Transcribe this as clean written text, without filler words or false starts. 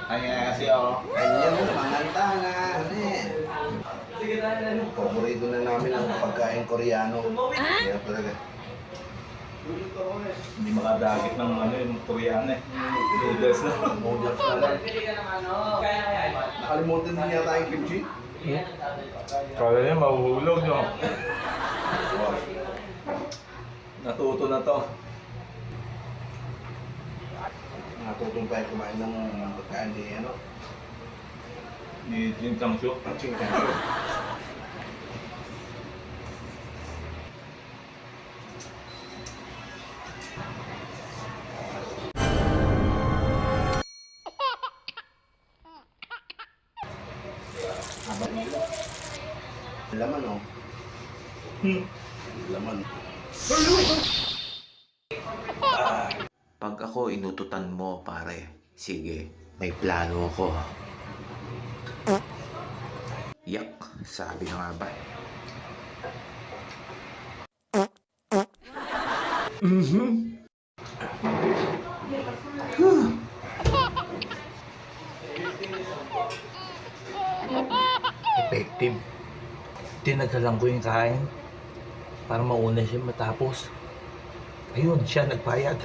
Kanya kasi ako. Kanya mo, manganta nga. Paborito na namin ang pagkain Koreano. Kaya talaga. Hindi makadagit ng ano yung Koreano eh. Noodles na. Noodles na lang. Nakalimutan din yata yung kimchi. Kaya niya mahuhulog no. Natuto na to. Natutong tayo kumain ng pagkain ni ano. Ni Jin Changshu. Ching Changshu. Laman oh. Laman. Pag ako inututan mo, pare, sige, may plano ako. Yak, sabi na nga ba? Effective. Tinagalan ko yung kain para mauna siya matapos. Ayun, siya nagbayad.